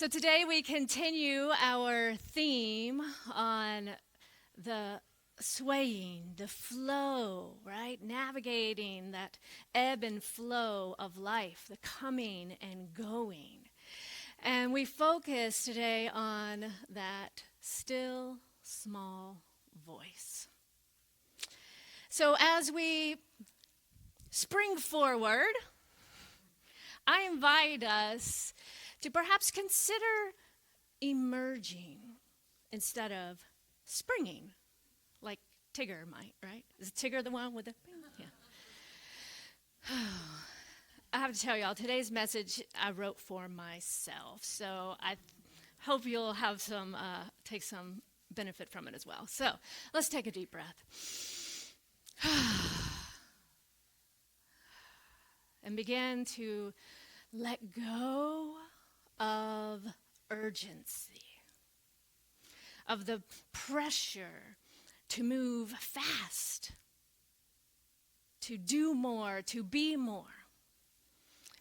So today we continue our theme on the swaying, the flow, right? Navigating that ebb and flow of life, the coming and going. And we focus today on that still, small voice. So as we spring forward, I invite us to perhaps consider emerging instead of springing, like Tigger might, right? Is Tigger the one with the... Yeah. I have to tell y'all, today's message I wrote for myself, so I hope you'll have take some benefit from it as well. So let's take a deep breath. And begin to let go of urgency, of the pressure to move fast, to do more, to be more,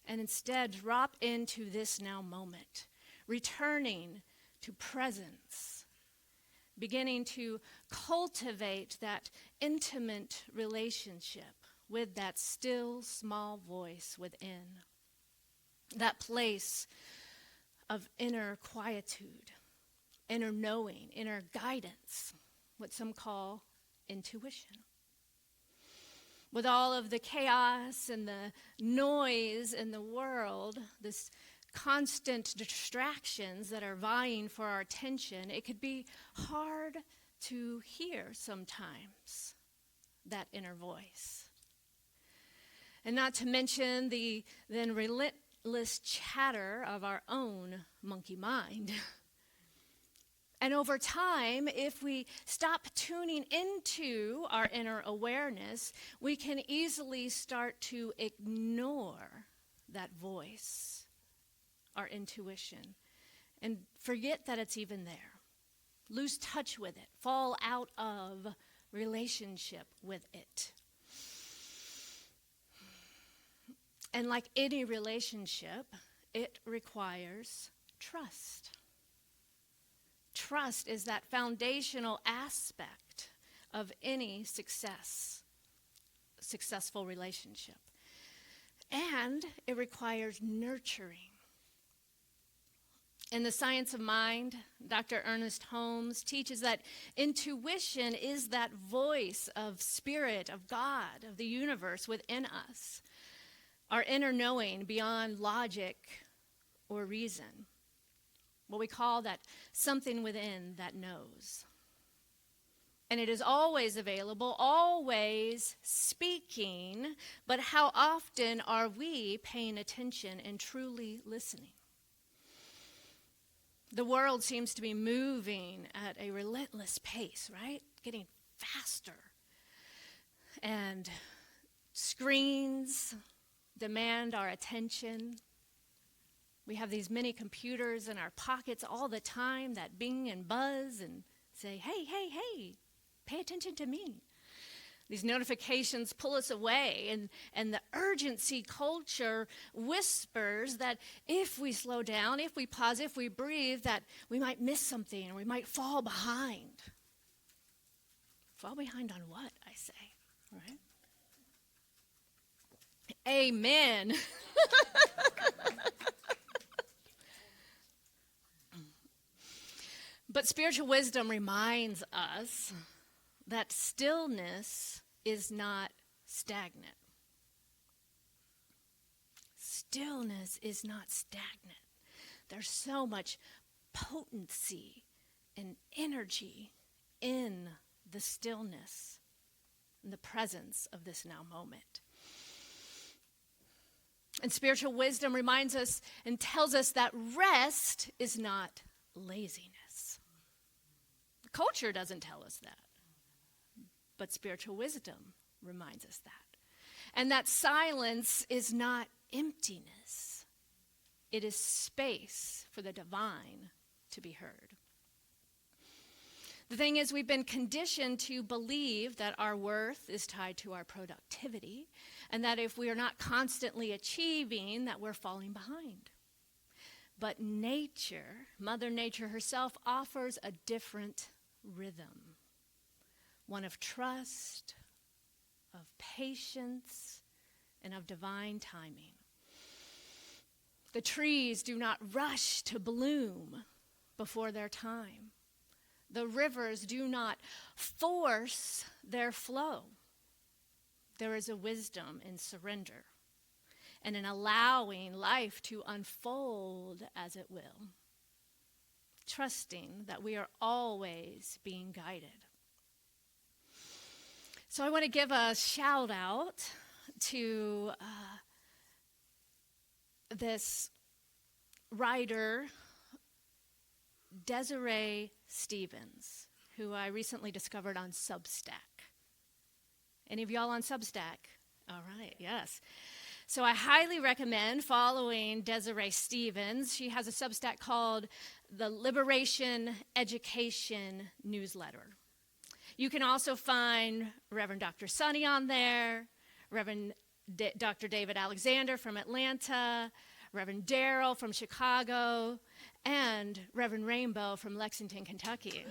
and instead drop into this now moment, returning to presence, beginning to cultivate that intimate relationship with that still small voice within, that place of inner quietude, inner knowing, inner guidance, what some call intuition. With all of the chaos and the noise in the world, this constant distractions that are vying for our attention, it could be hard to hear sometimes that inner voice. And not to mention the then relentless chatter of our own monkey mind. And over time, if we stop tuning into our inner awareness, we can easily start to ignore that voice, our intuition, and forget that it's even there. Lose touch with it, fall out of relationship with it. And like any relationship, it requires trust. Trust is that foundational aspect of any successful relationship. And it requires nurturing. In The Science of Mind, Dr. Ernest Holmes teaches that intuition is that voice of spirit, of God, of the universe within us. Our inner knowing beyond logic or reason. What we call that something within that knows. And it is always available, always speaking, but how often are we paying attention and truly listening? The world seems to be moving at a relentless pace, right? Getting faster. And screens demand our attention. We have these mini computers in our pockets all the time that bing and buzz and say, hey, hey, hey, pay attention to me. These notifications pull us away, and the urgency culture whispers that if we slow down, if we pause, if we breathe, that we might miss something, or we might fall behind. Fall behind on what, I say, right? Amen. But spiritual wisdom reminds us that stillness is not stagnant. Stillness is not stagnant. There's so much potency and energy in the stillness, in the presence of this now moment. And spiritual wisdom reminds us and tells us that rest is not laziness. The culture doesn't tell us that, but spiritual wisdom reminds us that. And that silence is not emptiness. It is space for the divine to be heard. The thing is, we've been conditioned to believe that our worth is tied to our productivity, and that if we are not constantly achieving, that we're falling behind. But nature, Mother Nature herself, offers a different rhythm, one of trust, of patience, and of divine timing. The trees do not rush to bloom before their time. The rivers do not force their flow. There is a wisdom in surrender and in allowing life to unfold as it will, trusting that we are always being guided. So I want to give a shout out to this writer, Desiree Stevens, who I recently discovered on Substack. Any of y'all on Substack? All right, yes. So I highly recommend following Desiree Stevens. She has a Substack called the Liberation Education Newsletter. You can also find Reverend Dr. Sunny on there, Reverend Dr. David Alexander from Atlanta, Reverend Daryl from Chicago, and Reverend Rainbow from Lexington, Kentucky.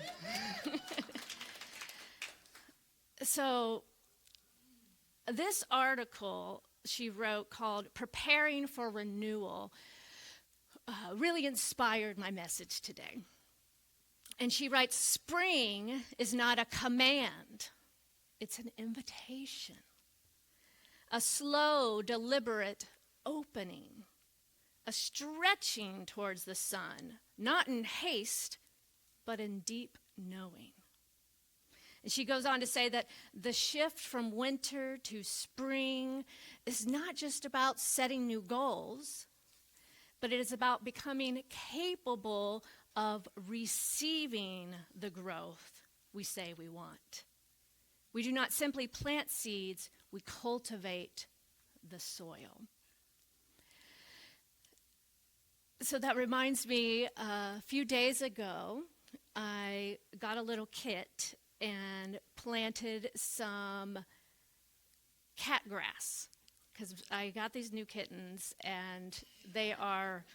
So this article she wrote called Preparing for Renewal really inspired my message today. And she writes, spring is not a command, it's an invitation. A slow, deliberate opening, a stretching towards the sun, not in haste, but in deep knowing. And she goes on to say that the shift from winter to spring is not just about setting new goals, but it is about becoming capable of receiving the growth we say we want. We do not simply plant seeds, we cultivate the soil. So that reminds me, a few days ago, I got a little kit and planted some cat grass because I got these new kittens and they are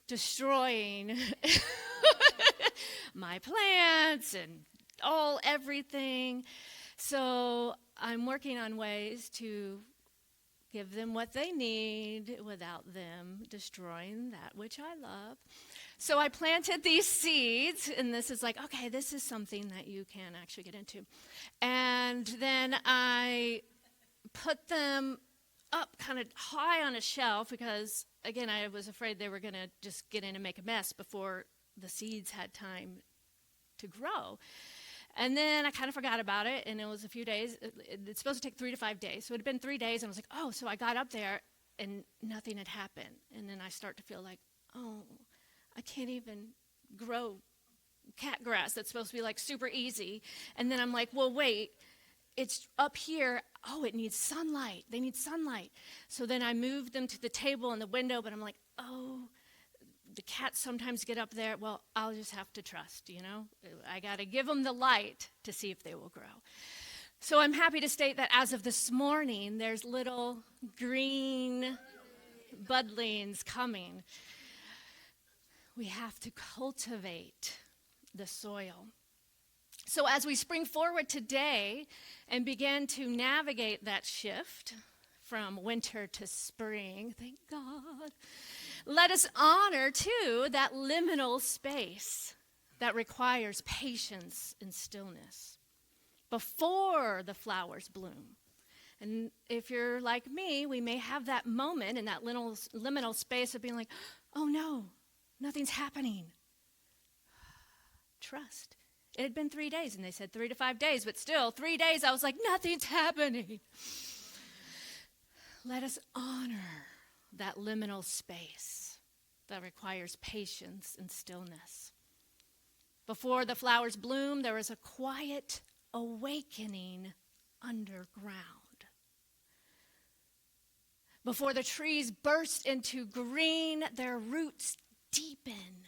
destroying my plants and everything. So I'm working on ways to give them what they need without them destroying that which I love. So I planted these seeds, and this is like, okay, this is something that you can actually get into. And then I put them up kind of high on a shelf because, again, I was afraid they were going to just get in and make a mess before the seeds had time to grow. And then I kind of forgot about it, and it was a few days. It's supposed to take 3 to 5 days. So it had been 3 days, and I was like, oh, so I got up there, and nothing had happened. And then I start to feel like, oh, I can't even grow cat grass. That's supposed to be like super easy. And then I'm like, well, wait, it's up here. Oh, it needs sunlight. They need sunlight. So then I moved them to the table and the window, but I'm like, oh, the cats sometimes get up there. Well, I'll just have to trust, I got to give them the light to see if they will grow. So I'm happy to state that as of this morning, there's little green budlings coming. We have to cultivate the soil. So as we spring forward today and begin to navigate that shift from winter to spring, thank God, let us honor, too, that liminal space that requires patience and stillness before the flowers bloom. And if you're like me, we may have that moment in that liminal space of being like, oh no, nothing's happening. Trust. It had been 3 days, and they said 3 to 5 days, but still, 3 days, I was like, nothing's happening. Let us honor that liminal space that requires patience and stillness. Before the flowers bloom, there is a quiet awakening underground. Before the trees burst into green, their roots deepen.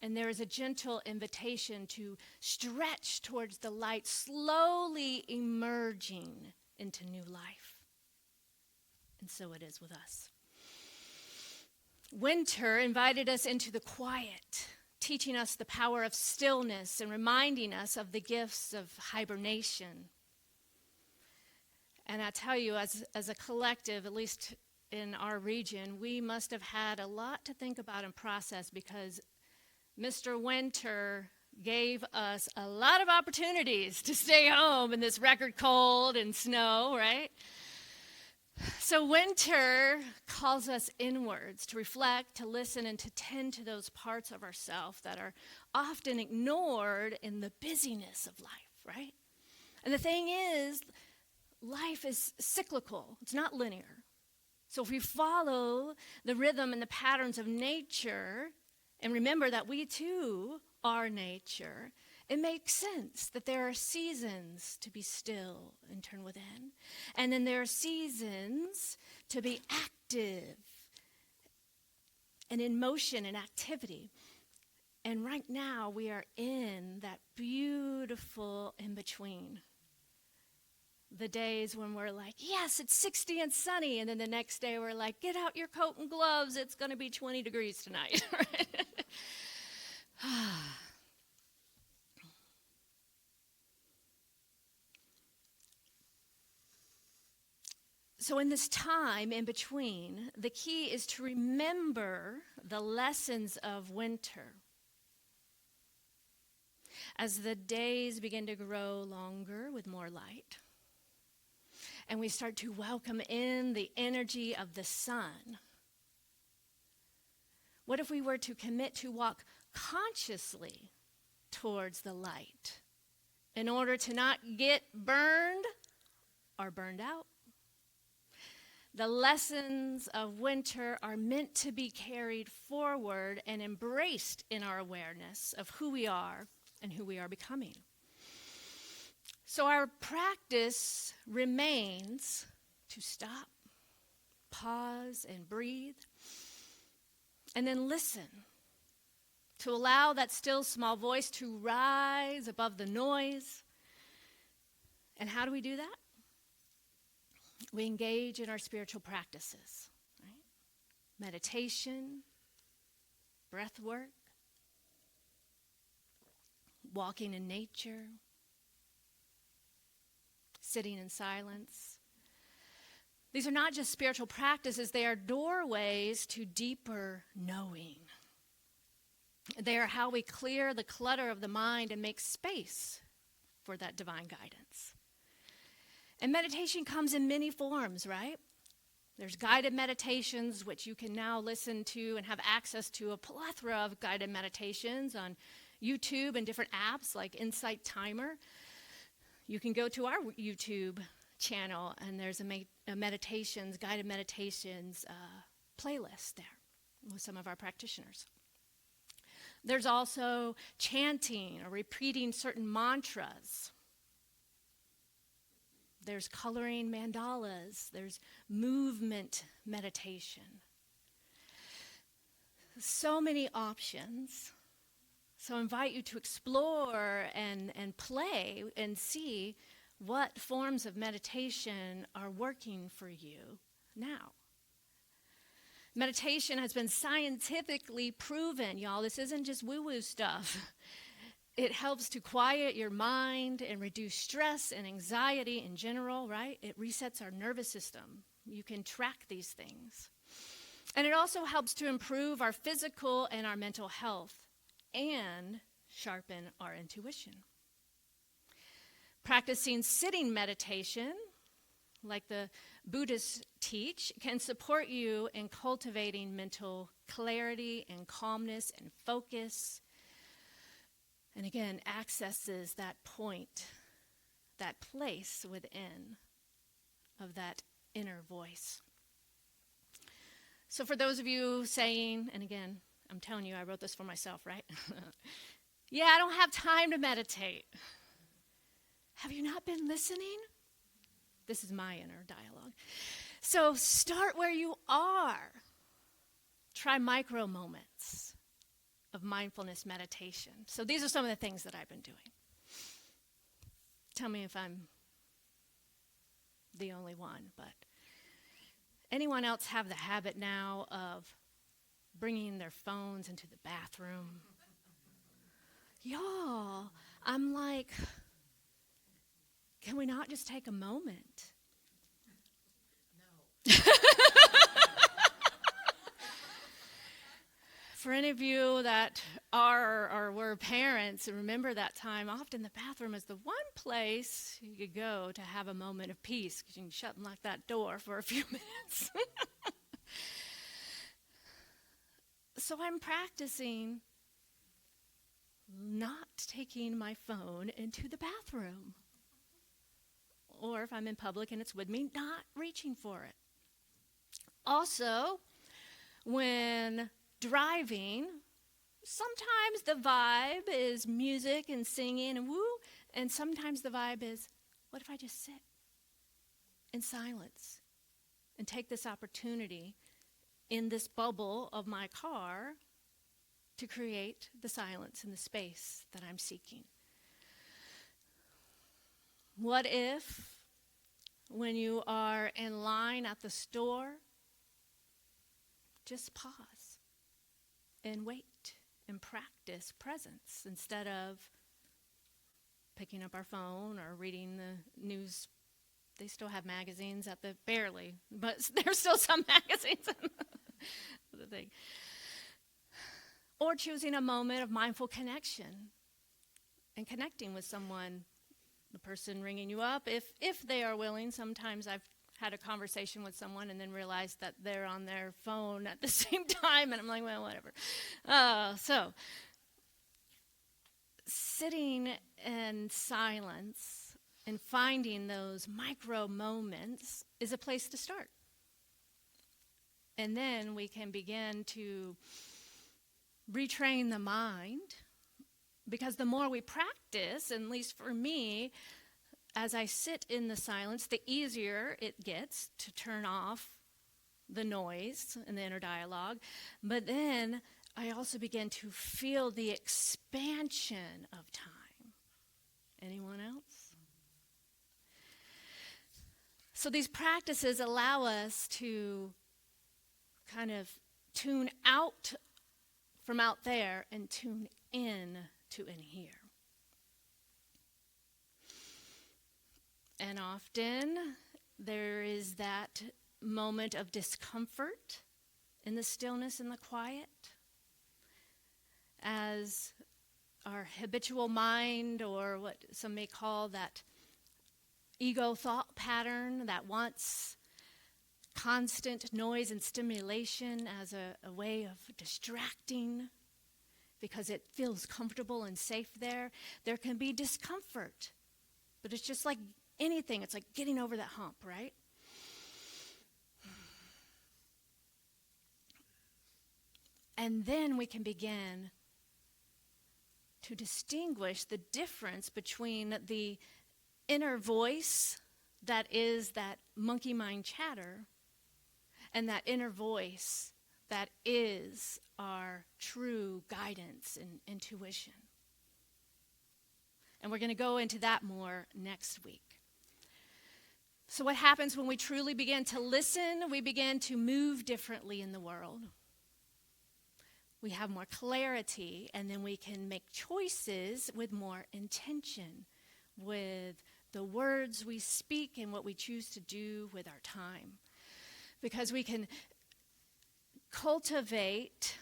And there is a gentle invitation to stretch towards the light, slowly emerging into new life. And so it is with us. Winter invited us into the quiet, teaching us the power of stillness and reminding us of the gifts of hibernation. And I tell you, as a collective, at least in our region, we must have had a lot to think about and process, because Mr. Winter gave us a lot of opportunities to stay home in this record cold and snow, right? So winter calls us inwards to reflect, to listen, and to tend to those parts of ourselves that are often ignored in the busyness of life, right? And the thing is, life is cyclical. It's not linear. So if we follow the rhythm and the patterns of nature, and remember that we too are nature, it makes sense that there are seasons to be still and turn within. And then there are seasons to be active and in motion and activity. And right now we are in that beautiful in-between. The days when we're like, yes, it's 60 and sunny. And then the next day we're like, get out your coat and gloves. It's going to be 20 degrees tonight. So in this time in between, the key is to remember the lessons of winter. As the days begin to grow longer with more light, and we start to welcome in the energy of the sun, what if we were to commit to walk consciously towards the light in order to not get burned or burned out? The lessons of winter are meant to be carried forward and embraced in our awareness of who we are and who we are becoming. So our practice remains to stop, pause, and breathe, and then listen, to allow that still small voice to rise above the noise. And how do we do that? We engage in our spiritual practices, right? Meditation, breath work, walking in nature, sitting in silence. These are not just spiritual practices, they are doorways to deeper knowing. They are how we clear the clutter of the mind and make space for that divine guidance. And meditation comes in many forms, right? There's guided meditations, which you can now listen to and have access to a plethora of guided meditations on YouTube and different apps like Insight Timer. You can go to our YouTube channel, and there's a meditations, guided meditations playlist there with some of our practitioners. There's also chanting or repeating certain mantras. There's coloring mandalas. There's movement meditation. So many options. So I invite you to explore and play and see what forms of meditation are working for you now. Meditation has been scientifically proven, y'all. This isn't just woo-woo stuff. It helps to quiet your mind and reduce stress and anxiety in general, right? It resets our nervous system. You can track these things. And it also helps to improve our physical and our mental health and sharpen our intuition. Practicing sitting meditation, like the Buddhists teach, can support you in cultivating mental clarity and calmness and focus. And again, accesses that point, that place within of that inner voice. So for those of you saying, and again, I'm telling you, I wrote this for myself, right? Yeah, I don't have time to meditate. Have you not been listening? This is my inner dialogue. So start where you are. Try micro moments of mindfulness meditation. So these are some of the things that I've been doing. Tell me if I'm the only one, but anyone else have the habit now of bringing their phones into the bathroom. Y'all, I'm like, can we not just take a moment? No. For any of you that are or were parents and remember that time, often the bathroom is the one place you could go to have a moment of peace because you can shut and lock that door for a few minutes. So I'm practicing not taking my phone into the bathroom. Or if I'm in public and it's with me, not reaching for it. Also, when driving, sometimes the vibe is music and singing and woo, and sometimes the vibe is, what if I just sit in silence and take this opportunity in this bubble of my car to create the silence and the space that I'm seeking? What if, when you are in line at the store, just pause and wait and practice presence instead of picking up our phone or reading the news? They still have magazines at the, barely, but there's still some magazines in the thing. Or choosing a moment of mindful connection and connecting with someone, the person ringing you up, if they are willing. Sometimes I've had a conversation with someone and then realized that they're on their phone at the same time, and I'm like, well, whatever. So sitting in silence and finding those micro moments is a place to start. And then we can begin to retrain the mind, because the more we practice, at least for me, as I sit in the silence, the easier it gets to turn off the noise and the inner dialogue. But then I also begin to feel the expansion of time. Anyone else? So these practices allow us to kind of tune out from out there and tune in to in here. And often there is that moment of discomfort in the stillness and the quiet, as our habitual mind, or what some may call that ego thought pattern that wants constant noise and stimulation as a way of distracting because it feels comfortable and safe there. There can be discomfort, but it's just like anything. It's like getting over that hump, right? And then we can begin to distinguish the difference between the inner voice that is that monkey mind chatter and that inner voice that is our true guidance and intuition. And we're going to go into that more next week. So what happens when we truly begin to listen? We begin to move differently in the world. We have more clarity, and then we can make choices with more intention, with the words we speak and what we choose to do with our time. Because we can cultivate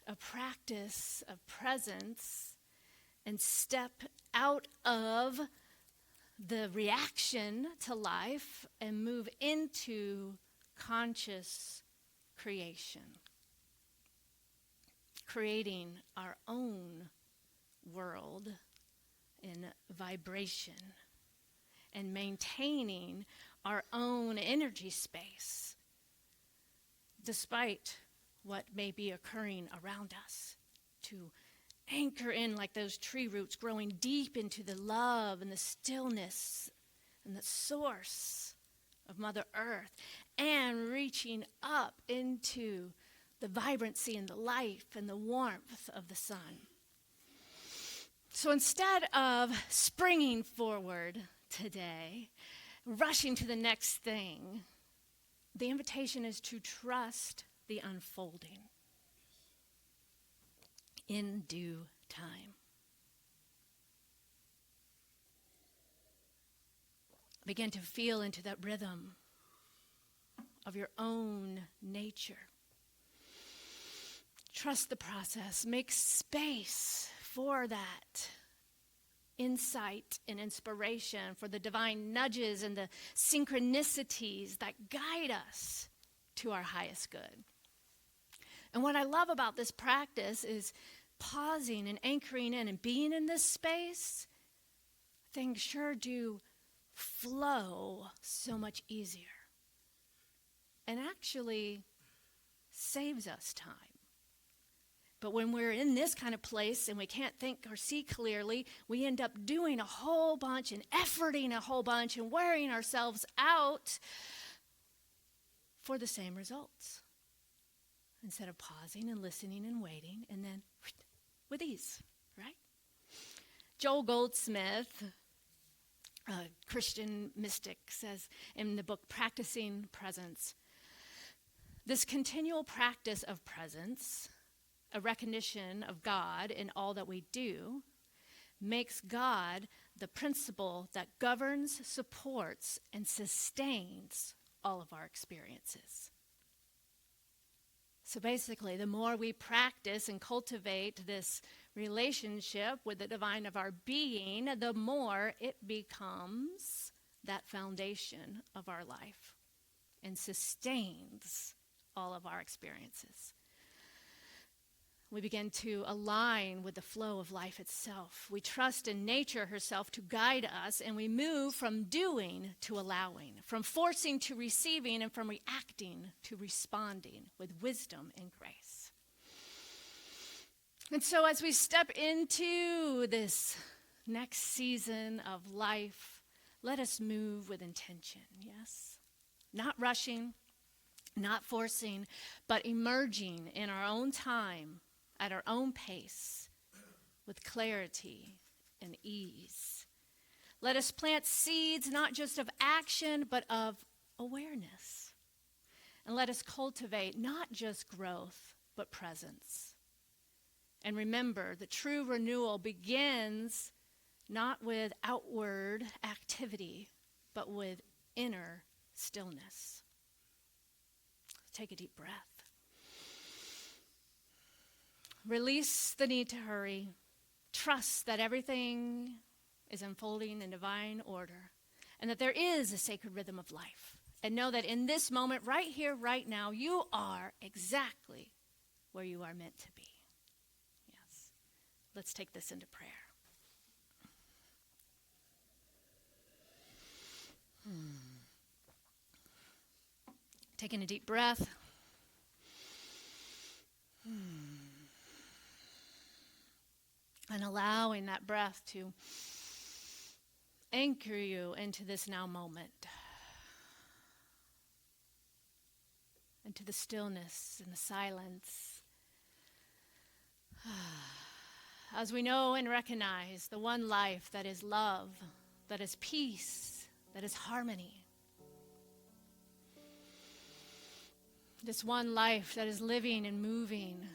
a practice of presence and step out of the reaction to life and move into conscious creation, creating our own world in vibration and maintaining our own energy space despite what may be occurring around us, to anchor in like those tree roots, growing deep into the love and the stillness and the source of Mother Earth, and reaching up into the vibrancy and the life and the warmth of the sun. So instead of springing forward today, rushing to the next thing, the invitation is to trust the unfolding. in due time. Begin to feel into that rhythm of your own nature. Trust the process. Make space for that insight and inspiration, for the divine nudges and the synchronicities that guide us to our highest good. And what I love about this practice is pausing and anchoring in and being in this space. Things sure do flow so much easier and actually saves us time. But when we're in this kind of place and we can't think or see clearly, we end up doing a whole bunch and efforting a whole bunch and wearing ourselves out for the same results, instead of pausing and listening and waiting and then with ease, right? Joel Goldsmith, a Christian mystic, says in the book Practicing Presence, this continual practice of presence, a recognition of God in all that we do, makes God the principle that governs, supports, and sustains all of our experiences. So basically, the more we practice and cultivate this relationship with the divine of our being, the more it becomes that foundation of our life and sustains all of our experiences. We begin to align with the flow of life itself. We trust in nature herself to guide us, and we move from doing to allowing, from forcing to receiving, and from reacting to responding with wisdom and grace. And so as we step into this next season of life, let us move with intention, yes? Not rushing, not forcing, but emerging in our own time, at our own pace, with clarity and ease. Let us plant seeds not just of action, but of awareness. And let us cultivate not just growth, but presence. And remember, the true renewal begins not with outward activity, but with inner stillness. Take a deep breath. Release the need to hurry. Trust that everything is unfolding in divine order and that there is a sacred rhythm of life. And know that in this moment, right here, right now, you are exactly where you are meant to be. Yes. Let's take this into prayer. Taking a deep breath. And allowing that breath to anchor you into this now moment, into the stillness and the silence. As we know and recognize the one life that is love, that is peace, that is harmony. This one life that is living and moving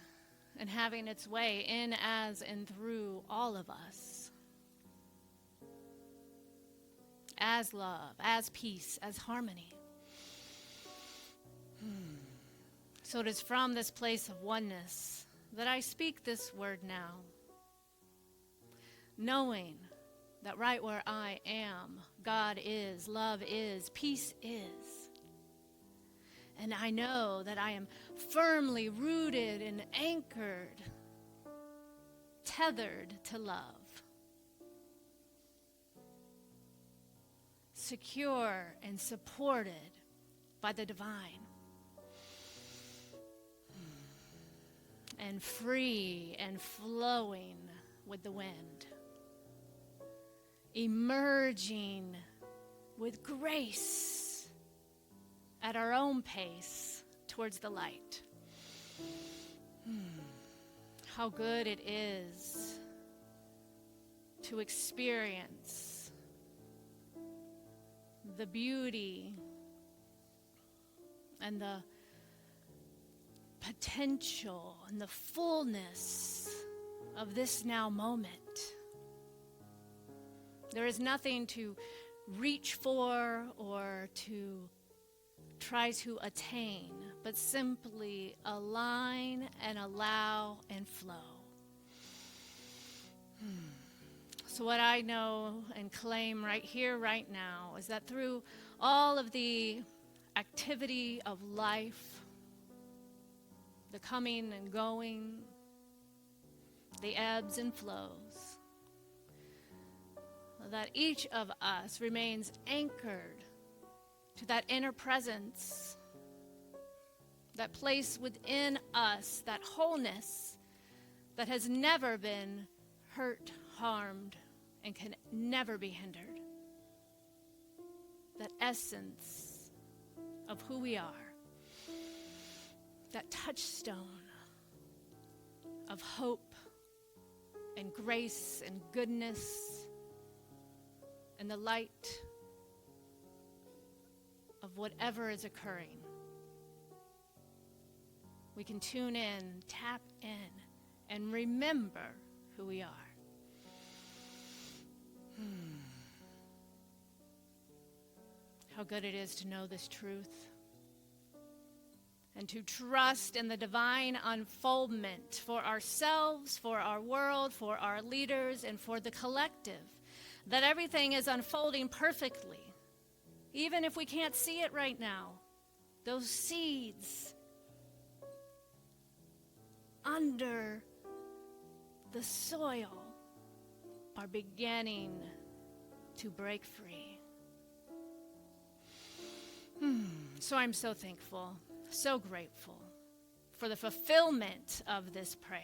and having its way in, as, and through all of us. As love, as peace, as harmony. So it is from this place of oneness that I speak this word now, knowing that right where I am, God is, love is, peace is. And I know that I am firmly rooted and anchored, tethered to love. Secure and supported by the divine. And free and flowing with the wind. Emerging with grace at our own pace towards the light. How good it is to experience the beauty and the potential and the fullness of this now moment. There is nothing to reach for or to try to attain, but simply align and allow and flow. So what I know and claim right here, right now, is that through all of the activity of life, the coming and going, the ebbs and flows, that each of us remains anchored to that inner presence, that place within us, that wholeness that has never been hurt, harmed, and can never be hindered. That essence of who we are, that touchstone of hope and grace and goodness and the light of whatever is occurring. We can tune in, tap in, and remember who we are. How good it is to know this truth and to trust in the divine unfoldment for ourselves, for our world, for our leaders, and for the collective, that everything is unfolding perfectly, even if we can't see it right now. Those seeds under the soil are beginning to break free. So I'm so thankful, so grateful for the fulfillment of this prayer.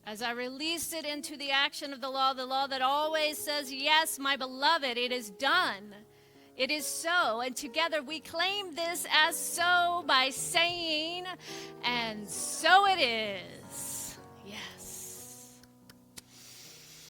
As I release it into the action of the law that always says, yes, my beloved, it is done. It is so. And together we claim this as so by saying, and so it is.